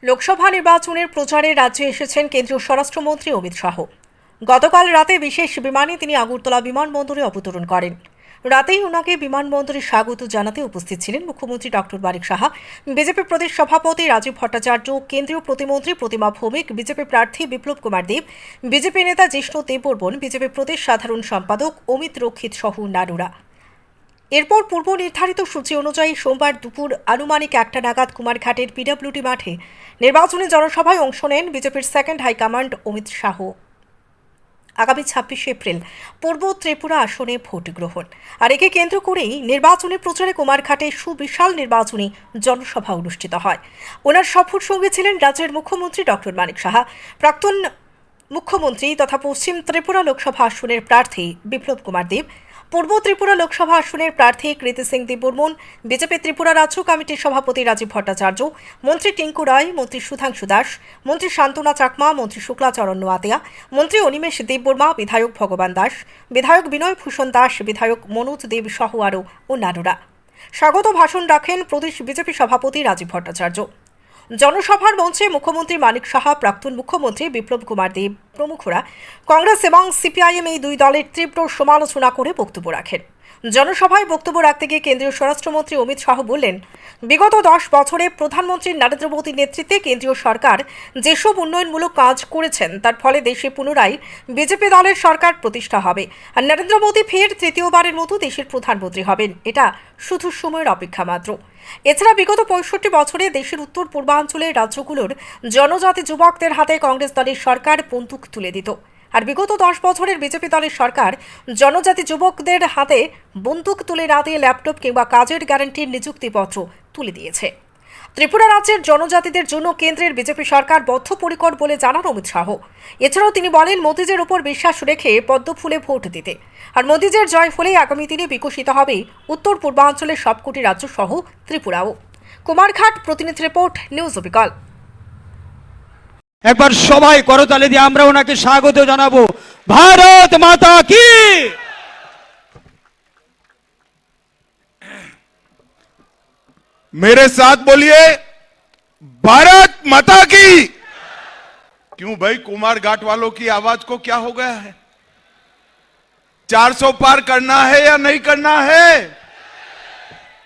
লোকসভা নির্বাচনের প্রচারে রাজ্যে এসেছেন কেন্দ্রীয় স্বরাষ্ট্রমন্ত্রী অমিত শাহ। গতকাল রাতে বিশেষ বিমানে তিনি আগরতলা বিমানবন্দরে অবতরণ করেন। রাতেই ওনাকে বিমানবন্দরে স্বাগত জানাতে উপস্থিত ছিলেন মুখ্যমন্ত্রী ডক্টর মানিক সাহা, বিজেপি প্রদেশ সভাপতি রাজীব ভট্টাচার্য, কেন্দ্রীয় প্রতিমন্ত্রী প্রতিমা ভৌমিক, বিজেপি প্রার্থী বিপ্লব কুমার দেব, বিজেপি নেতা জিষ্ণু দেববর্মন, বিজেপি প্রদেশ সাধারণ সম্পাদক অমিত রক্ষিত সহ নারুরা। এরপর পূর্ব নির্ধারিত সূচি অনুযায়ী সোমবার দুপুর আনুমানিক 1টা নাগাদ কুমারঘাটের পিডব্লিউডি মাঠে নির্বাচনী জনসভায় অংশ নেন বিজেপির সেকেন্ড হাইকমান্ড অমিত শাহ। আগামী 26 এপ্রিল পূর্ব ত্রিপুরা আসনে ভোট গ্রহণ, আর একে কেন্দ্র করেই নির্বাচনী প্রচারে কুমারঘাটে সুবিশাল নির্বাচনী জনসভা অনুষ্ঠিত হয়। ওনার সফর সঙ্গে ছিলেন রাজ্যের মুখ্যমন্ত্রী ডক্টর মানিক সাহা, প্রাক্তন মুখ্যমন্ত্রী তথা পশ্চিম ত্রিপুরা লোকসভা আসনের প্রার্থী বিপ্লব কুমার দেব, পূর্ব ত্রিপুরা লোকসভা আসনের প্রার্থী কৃতি সিং দেববর্মন, বিজেপি ত্রিপুরা রাজ্য কমিটির সভাপতি রাজীব ভট্টাচার্য, মন্ত্রী টিঙ্কু রায়, মন্ত্রী সুধাংশু দাস, মন্ত্রী শান্তনা চাকমা, মন্ত্রী শুক্লাচরণ নোয়াতিয়া, মন্ত্রী অনিমেষ দেববর্মা, বিধায়ক ভগবান দাস, বিধায়ক বিনয় ভূষণ দাস, বিধায়ক মনোজ দেব সহ আরও অন্যান্যরা। স্বাগত ভাষণ রাখেন প্রদেশ বিজেপি সভাপতি রাজীব ভট্টাচার্য। জনসভার মঞ্চে মুখ্যমন্ত্রী মানিক সাহা, প্রাক্তন মুখ্যমন্ত্রী বিপ্লব কুমার দেব প্রমুখরা কংগ্রেস এবং সিপিআইএম এই দুই দলের তীব্র সমালোচনা করে বক্তব্য রাখেন। জনসভায় বক্তব্য রাখতে গিয়ে কেন্দ্রীয় স্বরাষ্ট্রমন্ত্রী অমিত শাহ বললেন, বিগত 10 বছরে প্রধানমন্ত্রী নরেন্দ্র মোদীর নেতৃত্বে কেন্দ্রীয় সরকার যেসব উন্নয়নমূলক কাজ করেছেন তার ফলে দেশে পুনরায় বিজেপি দলের সরকার প্রতিষ্ঠা হবে, আর নরেন্দ্র মোদী ফের তৃতীয়বারের মতো দেশের প্রধানমন্ত্রী হবেন। এটা শুধু সময়ের অপেক্ষা মাত্র। এছাড়া বিগত 65 বছরে দেশের উত্তর পূর্বাঞ্চলের রাজ্যগুলোর জনজাতি যুবকদের হাতে কংগ্রেস দলের সরকার বন্দুক তুলে দিত, আর বিগত 10 বছরের বিজেপি দলের সরকার জনজাতি যুবকদের হাতে বন্দুক তুলে না দিয়ে ল্যাপটপ কিংবা কাজের গ্যারান্টির নিযুক্তিপত্র তুলে দিয়েছে। ত্রিপুরা রাজ্যের জনজাতিদের জন্য কেন্দ্রের বিজেপি সরকার বদ্ধপরিকর বলে জানান অমিত শাহ। এছাড়াও তিনি বলেন, মোদিজির উপর বিশ্বাস রেখে পদ্ম ফুলে ভোট দিতে, আর মোদিজির জয় ফলে আগামী দিনে বিকশিত হবে উত্তর পূর্বাঞ্চলের সবকটি রাজ্য সহ ত্রিপুরাও। কুমারঘাট প্রতিনিধি রিপোর্ট, নিউজ অবিকল। একবার সবাই করতালি দিয়ে আমরা ওনাকে স্বাগত জানাবো। ভারত মাতা কি। मेरे साथ बोलिए, भारत माता की। क्यों भाई, कुमार घाट वालों की आवाज को क्या हो गया है? 400 पार करना है या नहीं करना है?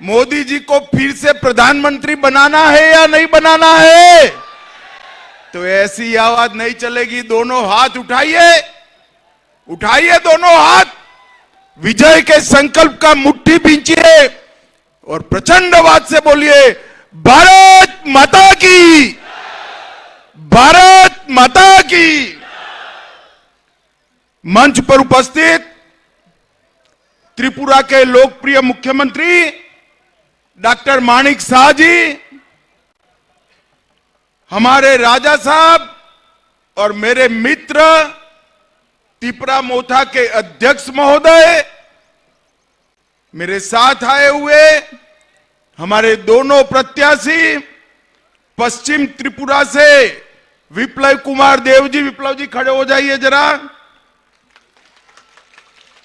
मोदी जी को फिर से प्रधानमंत्री बनाना है या नहीं बनाना है? तो ऐसी आवाज नहीं चलेगी। दोनों हाथ उठाइए, उठाइए दोनों हाथ, विजय के संकल्प का मुट्ठी भींचिए और प्रचंड आवाज से बोलिए, भारत माता की, भारत माता की। मंच पर उपस्थित त्रिपुरा के लोकप्रिय मुख्यमंत्री डॉक्टर मानिक साह जी, हमारे राजा साहब और मेरे मित्र त्रिपुरा मोथा के अध्यक्ष महोदय, मेरे साथ आए हुए हमारे दोनों प्रत्याशी पश्चिम त्रिपुरा से विप्लव कुमार देव जी, विप्लव जी खड़े हो जाइए जरा,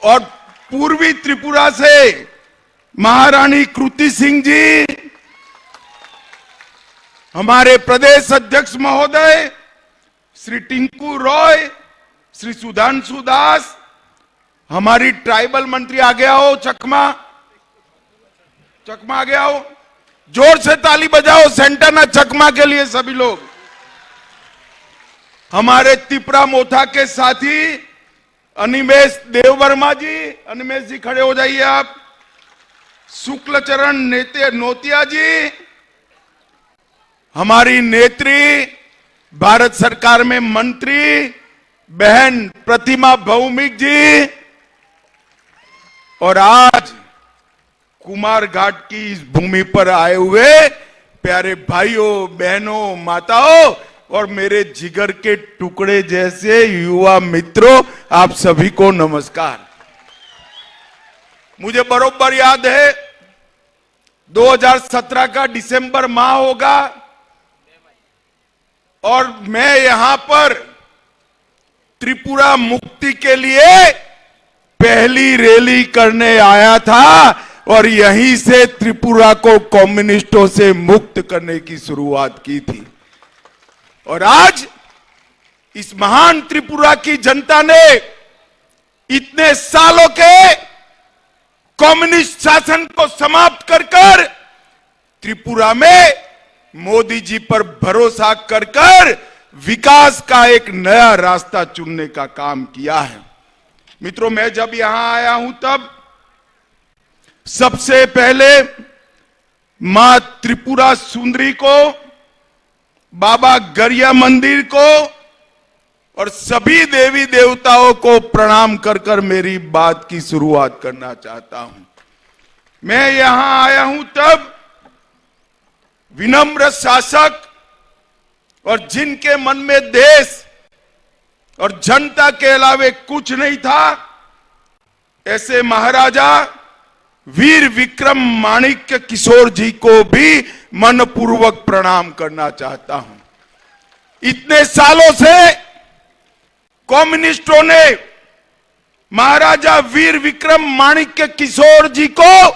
और पूर्वी त्रिपुरा से महारानी कृति सिंह जी, हमारे प्रदेश अध्यक्ष महोदय श्री टिंकू रॉय, श्री सुधांशु दास, हमारी ट्राइबल मंत्री आगे आओ, चकमा चकमा आगे आओ, जोर से ताली बजाओ सेंटाना चकमा के लिए सभी लोग। हमारे त्रिपुरा मोथा के साथी अनिमेष देववर्मा जी, अनिमेष जी खड़े हो जाइए आप, शुक्लचरण नोतिया जी, हमारी नेत्री भारत सरकार में मंत्री बहन प्रतिमा भौमिक जी, और आज कुमार घाट की इस भूमि पर आए हुए प्यारे भाइयों, बहनों, माताओं और मेरे जिगर के टुकड़े जैसे युवा मित्रों, आप सभी को नमस्कार। मुझे बरोबर याद है 2017 का दिसंबर माह होगा और मैं यहां पर त्रिपुरा मुक्ति के लिए पहली रैली करने आया था और यहीं से त्रिपुरा को कम्युनिस्टों से मुक्त करने की शुरुआत की थी। और आज इस महान त्रिपुरा की जनता ने इतने सालों के कम्युनिस्ट शासन को समाप्त कर त्रिपुरा में मोदी जी पर भरोसा कर विकास का एक नया रास्ता चुनने का काम किया है। मित्रों, मैं जब यहां आया हूं तब सबसे पहले मां त्रिपुरा सुंदरी को, बाबा गरिया मंदिर को और सभी देवी देवताओं को प्रणाम कर मेरी बात की शुरुआत करना चाहता हूं। मैं यहां आया हूं तब विनम्र शासक और जिनके मन में देश और जनता के अलावे कुछ नहीं था, ऐसे महाराजा वीर विक्रम माणिक्य किशोर जी को भी मनपूर्वक प्रणाम करना चाहता हूं। इतने सालों से कम्युनिस्टों ने महाराजा वीर विक्रम माणिक्य किशोर जी को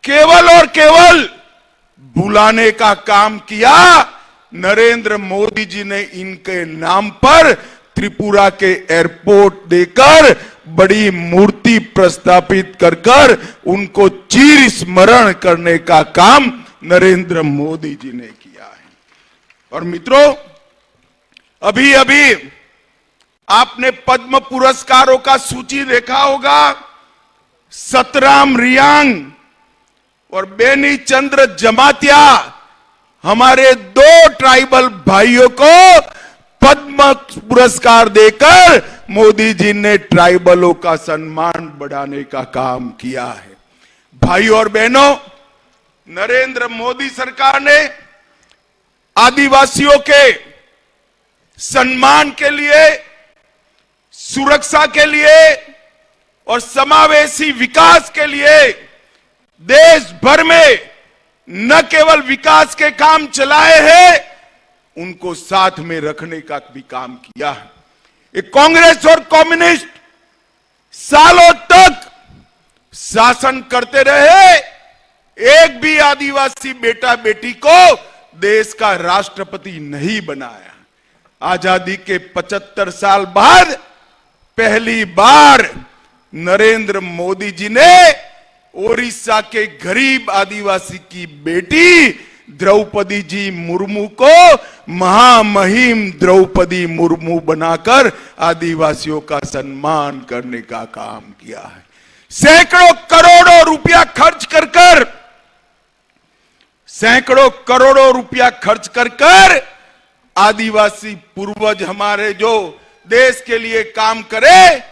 केवल और केवल बुलाने का काम किया। नरेंद्र मोदी जी ने इनके नाम पर त्रिपुरा के एयरपोर्ट देकर बड़ी मूर्ति प्रस्थापित कर उनको चिर स्मरण करने का काम नरेंद्र मोदी जी ने किया है। और मित्रों, अभी अभी आपने पद्म पुरस्कारों का सूची देखा होगा। सतराम रियांग और बेनी चंद्र जमातिया, हमारे दो ट्राइबल भाइयों को पद्म पुरस्कार देकर मोदी जी ने ट्राइबलों का सम्मान बढ़ाने का काम किया है। भाइयों और बहनों, नरेंद्र मोदी सरकार ने आदिवासियों के सम्मान के लिए, सुरक्षा के लिए और समावेशी विकास के लिए देश भर में न केवल विकास के काम चलाए हैं, उनको साथ में रखने का भी काम किया है। ये कांग्रेस और कम्युनिस्ट सालों तक शासन करते रहे, एक भी आदिवासी बेटा बेटी को देश का राष्ट्रपति नहीं बनाया। आजादी के 75 साल बाद पहली बार नरेंद्र मोदी जी ने ओडिशा के गरीब आदिवासी की बेटी द्रौपदी जी मुर्मू को महामहिम द्रौपदी मुर्मू बनाकर आदिवासियों का सम्मान करने का काम किया है। सैकड़ों करोड़ों रुपया खर्च कर आदिवासी पूर्वज हमारे जो देश के लिए काम करे,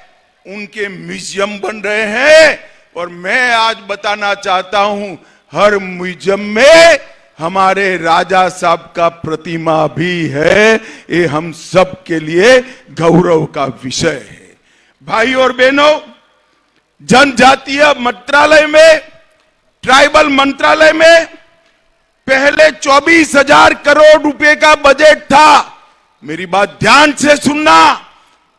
उनके म्यूजियम बन रहे हैं। और मैं आज बताना चाहता हूं, हर म्यूजियम में हमारे राजा साहब का प्रतिमा भी है। ये हम सब के लिए गौरव का विषय है। भाई और बहनों, जनजातीय मंत्रालय में, ट्राइबल मंत्रालय में पहले 24,000 करोड़ रुपए का बजट था। मेरी बात ध्यान से सुनना,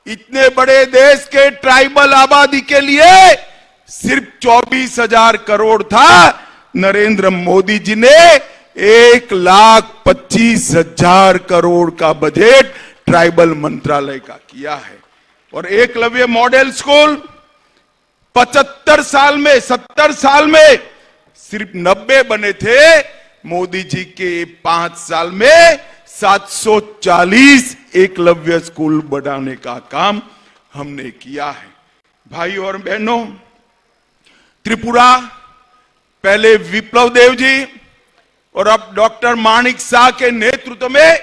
इतने बड़े देश के ट्राइबल आबादी के लिए सिर्फ 24,000 करोड़ था। नरेंद्र मोदी जी ने 1,25,000 करोड़ का बजट ट्राइबल मंत्रालय का किया है। और एकलव्य मॉडल स्कूल 70 साल में सिर्फ 90 बने थे। मोदी जी के 5 साल में 740 एकलव्य स्कूल बढ़ाने का काम हमने किया है। भाई और बहनों, त्रिपुरा पहले विप्लव देव जी और अब डॉक्टर माणिक शाह के नेतृत्व में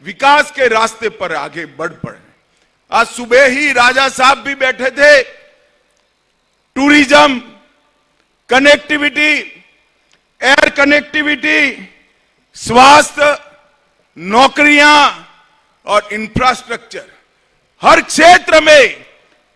विकास के रास्ते पर आगे बढ़ पड़े। आज सुबह ही राजा साहब भी बैठे थे। टूरिज्म, कनेक्टिविटी, एयर कनेक्टिविटी, स्वास्थ्य, नौकरियां और इंफ्रास्ट्रक्चर, हर क्षेत्र में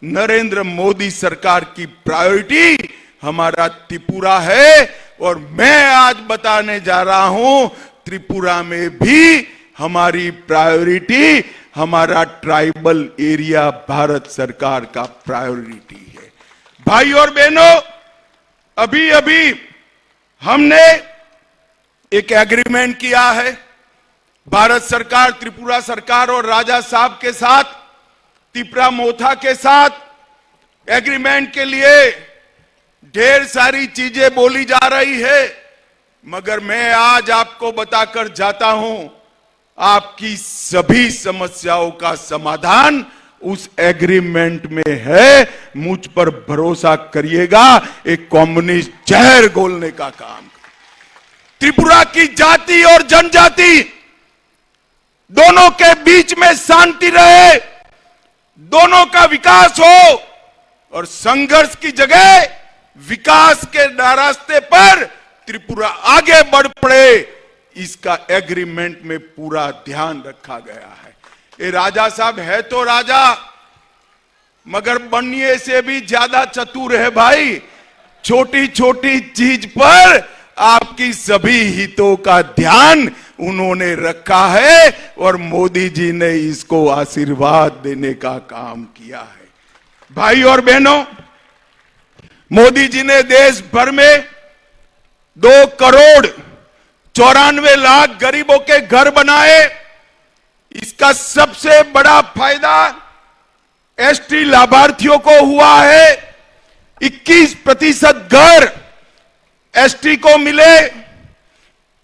नरेंद्र मोदी सरकार की प्रायोरिटी हमारा त्रिपुरा है। और मैं आज बताने जा रहा हूं, त्रिपुरा में भी हमारी प्रायोरिटी, हमारा ट्राइबल एरिया भारत सरकार का प्रायोरिटी है। भाई और बहनों, अभी अभी हमने एक एग्रीमेंट किया है भारत सरकार, त्रिपुरा सरकार और राजा साहब के साथ, तिपरा मोथा के साथ एग्रीमेंट के लिए ढेर सारी चीजें बोली जा रही है, मगर मैं आज आपको बताकर जाता हूं, आपकी सभी समस्याओं का समाधान उस एग्रीमेंट में है। मुझ पर भरोसा करिएगा, एक कम्युनिस्ट जहर घोलने का काम। त्रिपुरा की जाति और जनजाति दोनों के बीच में शांति रहे, दोनों का विकास हो और संघर्ष की जगह विकास के रास्ते पर त्रिपुरा आगे बढ़ पड़े, इसका एग्रीमेंट में पूरा ध्यान रखा गया है। ये राजा साहब है तो राजा, मगर बनने से भी ज्यादा चतुर है भाई। छोटी छोटी चीज पर आपकी सभी हितों का ध्यान उन्होंने रखा है और मोदी जी ने इसको आशीर्वाद देने का काम किया है। भाई और बहनों, मोदी जी ने देश भर में 2,94,00,000 गरीबों के घर बनाए। इसका सबसे बड़ा फायदा एसटी लाभार्थियों को हुआ है। 21% घर एसटी को मिले,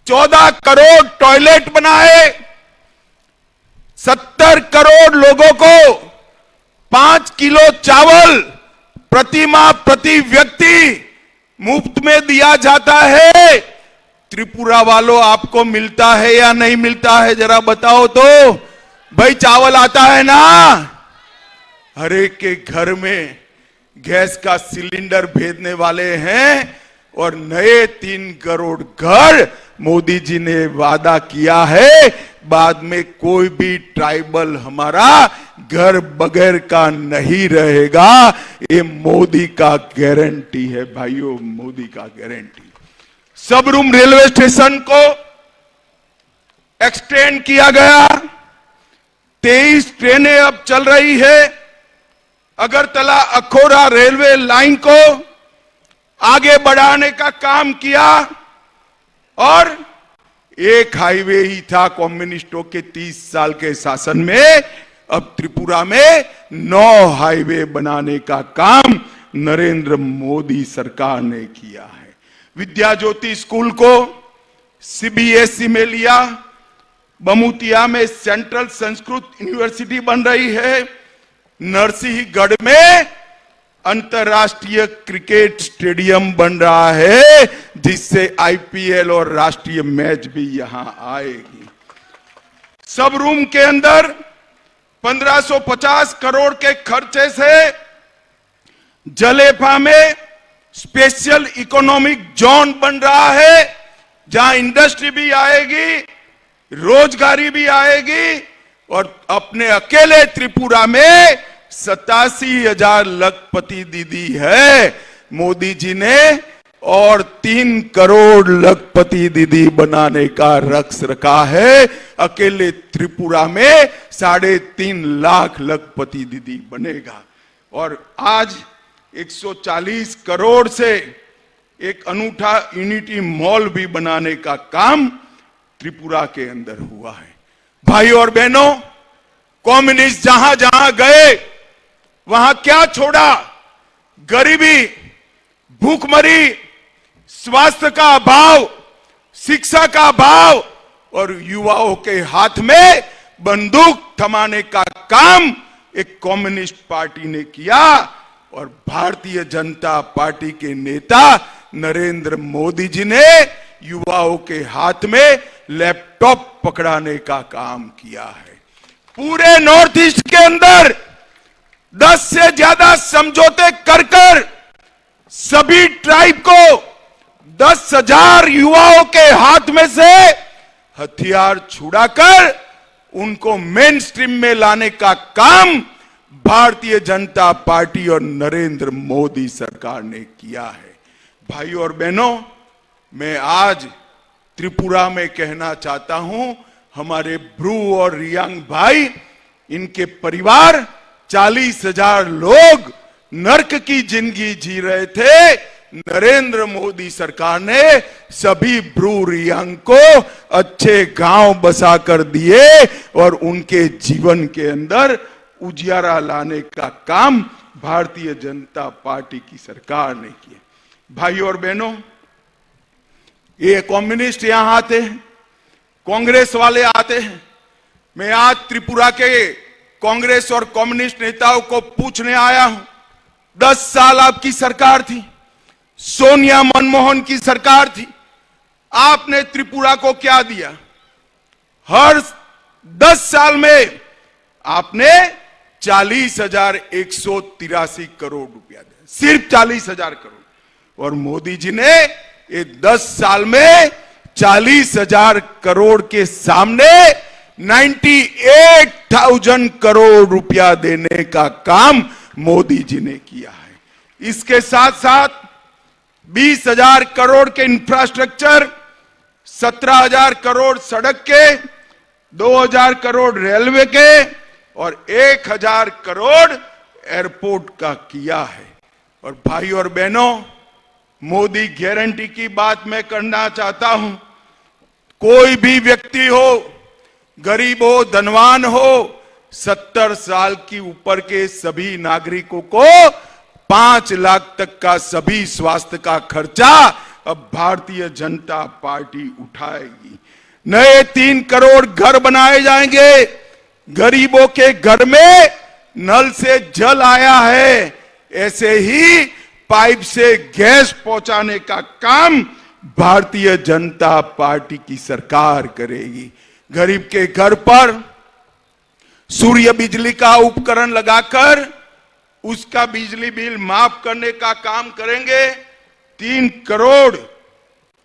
14 करोड़ टॉयलेट बनाए, 70 करोड़ लोगों को 5 किलो चावल प्रति माह प्रति व्यक्ति मुफ्त में दिया जाता है। त्रिपुरा वालों, आपको मिलता है या नहीं मिलता है, जरा बताओ तो। भाई चावल आता है ना? हर एक के घर में गैस का सिलेंडर भेजने वाले हैं और नए 3 करोड़ घर मोदी जी ने वादा किया है, बाद में कोई भी ट्राइबल हमारा घर बगैर का नहीं रहेगा। ये मोदी का गारंटी है भाइयों, मोदी का गारंटी। सबरूम रेलवे स्टेशन को एक्सटेंड किया गया, 23 ट्रेनें अब चल रही है। अगरतला अखौरा रेलवे लाइन को आगे बढ़ाने का काम किया और एक हाईवे ही था कम्युनिस्टों के 30 साल के शासन में, अब त्रिपुरा में 9 हाईवे बनाने का काम नरेंद्र मोदी सरकार ने किया है। विद्या ज्योति स्कूल को सीबीएसई में लिया, बमुतिया में सेंट्रल संस्कृत यूनिवर्सिटी बन रही है, नरसिंहगढ़ में अंतरराष्ट्रीय क्रिकेट स्टेडियम बन रहा है, जिससे आईपीएल और राष्ट्रीय मैच भी यहां आएगी। सब रूम के अंदर 1550 करोड़ के खर्चे से जलेफा में स्पेशल इकोनॉमिक जोन बन रहा है, जहां इंडस्ट्री भी आएगी, रोजगारी भी आएगी और अपने अकेले त्रिपुरा में 87,000 लखपति दीदी है मोदी जी ने, और 3 करोड़ लखपति दीदी बनाने का रक्स रखा है। अकेले त्रिपुरा में 3.5 लाख लखपति दीदी बनेगा। और आज 140 करोड़ से एक अनूठा यूनिटी मॉल भी बनाने का काम त्रिपुरा के अंदर हुआ है। भाई और बहनों, कम्युनिस्ट जहां जहां गए वहां क्या छोड़ा? गरीबी, भूखमरी, स्वास्थ्य का अभाव, शिक्षा का अभाव और युवाओं के हाथ में बंदूक थमाने का काम एक कम्युनिस्ट पार्टी ने किया। और भारतीय जनता पार्टी के नेता नरेंद्र मोदी जी ने युवाओं के हाथ में लैपटॉप पकड़ाने का काम किया है। पूरे नॉर्थ ईस्ट के अंदर 10 से ज्यादा समझौते कर सभी ट्राइब को 10,000 युवाओं के हाथ में से हथियार छुड़ाकर उनको मेन स्ट्रीम में लाने का काम भारतीय जनता पार्टी और नरेंद्र मोदी सरकार ने किया है। भाई और बहनों, मैं आज त्रिपुरा में कहना चाहता हूं, हमारे ब्रू और रियांग भाई, इनके परिवार 40,000 लोग नर्क की जिंदगी जी रहे थे, नरेंद्र मोदी सरकार ने सभी ब्रू रियांग को अच्छे गांव बसा कर दिए और उनके जीवन के अंदर उजियारा लाने का काम भारतीय जनता पार्टी की सरकार ने किया। भाइयों और बहनों, ये कम्युनिस्ट यहां आते हैं, कांग्रेस वाले आते हैं। मैं आज त्रिपुरा के कांग्रेस और कम्युनिस्ट नेताओं को पूछने आया हूं, 10 साल आपकी सरकार थी, सोनिया मनमोहन की सरकार थी, आपने त्रिपुरा को क्या दिया? हर 10 साल में आपने 40,183 करोड़ रुपया दिया, सिर्फ 40,000 करोड़। और मोदी जी ने ये 10 साल में 40,000 करोड़ के सामने 98,000 करोड़ रुपया देने का काम मोदी जी ने किया है। इसके साथ साथ 20,000 करोड़ के इंफ्रास्ट्रक्चर, 17,000 करोड़ सड़क के, 2,000 करोड़ रेलवे के और 1,000 करोड़ एयरपोर्ट का किया है। और भाई और बहनों, मोदी गारंटी की बात मैं करना चाहता हूं। कोई भी व्यक्ति हो, गरीब हो, धनवान हो, 70 साल की ऊपर के सभी नागरिकों को 5 लाख तक का सभी स्वास्थ्य का खर्चा अब भारतीय जनता पार्टी उठाएगी। नए 3 करोड़ घर बनाए जाएंगे। गरीबों के घर में नल से जल आया है, ऐसे ही पाइप से गैस पहुंचाने का काम भारतीय जनता पार्टी की सरकार करेगी। गरीब के घर पर सूर्य बिजली का उपकरण लगाकर उसका बिजली बिल माफ करने का काम करेंगे। 3 करोड़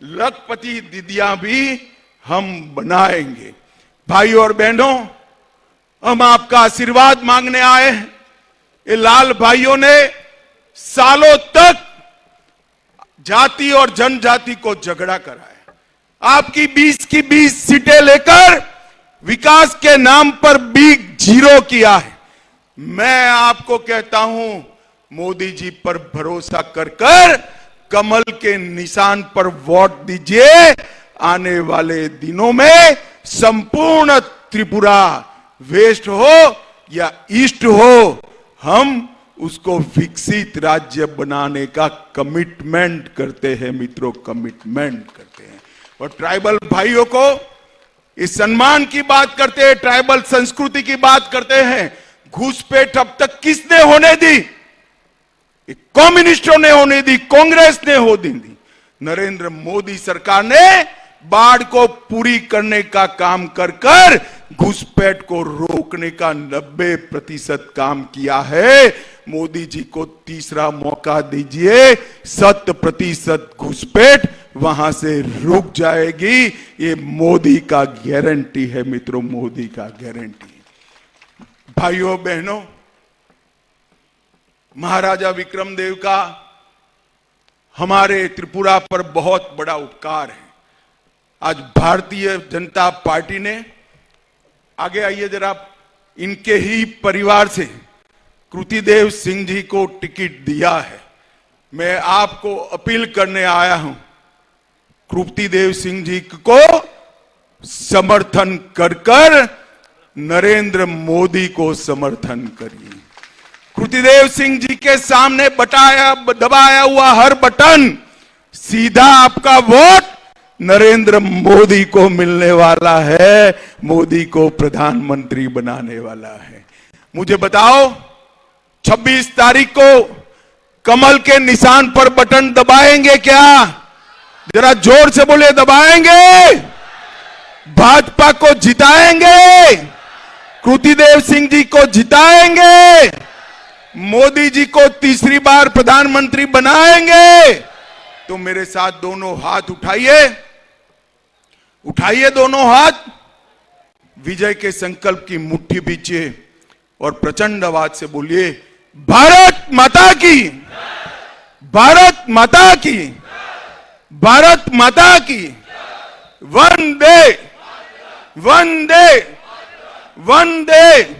लखपति दीदियां भी हम बनाएंगे। भाइयों और बहनों, हम आपका आशीर्वाद मांगने आए हैं। ये लाल भाइयों ने सालों तक जाति और जनजाति को झगड़ा कराया। आपकी 20 की 20 सीटें लेकर विकास के नाम पर बिग जीरो किया है। मैं आपको कहता हूं, मोदी जी पर भरोसा कर कमल के निशान पर वोट दीजिए। आने वाले दिनों में संपूर्ण त्रिपुरा, वेस्ट हो या ईस्ट हो, हम उसको विकसित राज्य बनाने का कमिटमेंट करते हैं मित्रों, कमिटमेंट करते हैं। और ट्राइबल भाइयों को इस सम्मान की बात करते हैं, ट्राइबल संस्कृति की बात करते हैं। घुसपैठ अब तक किसने होने दी? कम्युनिस्टों ने होने दी, कांग्रेस ने होने दी। नरेंद्र मोदी सरकार ने बाढ़ को पूरी करने का काम कर घुसपैठ को रोकने का 90% काम किया है। मोदी जी को तीसरा मौका दीजिए, 100% घुसपैठ वहां से रुक जाएगी। ये मोदी का गारंटी है मित्रों, मोदी का गारंटी। भाइयों बहनों, महाराजा विक्रमदेव का हमारे त्रिपुरा पर बहुत बड़ा उपकार है। आज भारतीय जनता पार्टी ने, आगे आइए जरा, इनके ही परिवार से कृतिदेव सिंह जी को टिकट दिया है। मैं आपको अपील करने आया हूं, कृतिदेव सिंह जी को समर्थन कर नरेंद्र मोदी को समर्थन करिए। कृतिदेव सिंह जी के सामने दबाया हुआ हर बटन सीधा आपका वोट नरेंद्र मोदी को मिलने वाला है, मोदी को प्रधानमंत्री बनाने वाला है। मुझे बताओ, 26 तारीख को कमल के निशान पर बटन दबाएंगे क्या? जरा जोर से बोले, दबाएंगे? भाजपा को जिताएंगे? कृतिदेव सिंह जी को जिताएंगे? मोदी जी को तीसरी बार प्रधानमंत्री बनाएंगे? तो मेरे साथ दोनों हाथ उठाइए, उठाइए दोनों हाथ, विजय के संकल्प की मुट्ठी बीचिए और प्रचंड आवाज से बोलिए, भारत माता की, भारत माता की, भारत माता की, वंदे वंदे वंदे।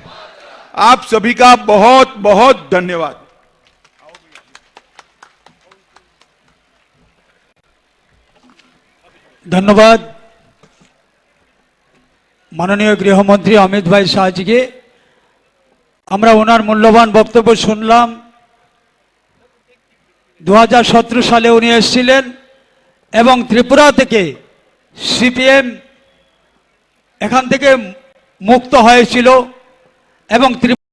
आप सभी का बहुत बहुत धन्यवाद। ধন্যবাদ মাননীয় গৃহমন্ত্রী অমিত ভাই শাহজিকে। আমরা ওনার মূল্যবান বক্তব্য শুনলাম। 2017 সালে উনি এসেছিলেন এবং ত্রিপুরা থেকে সিপিএম এখান থেকে মুক্ত হয়েছিল এবং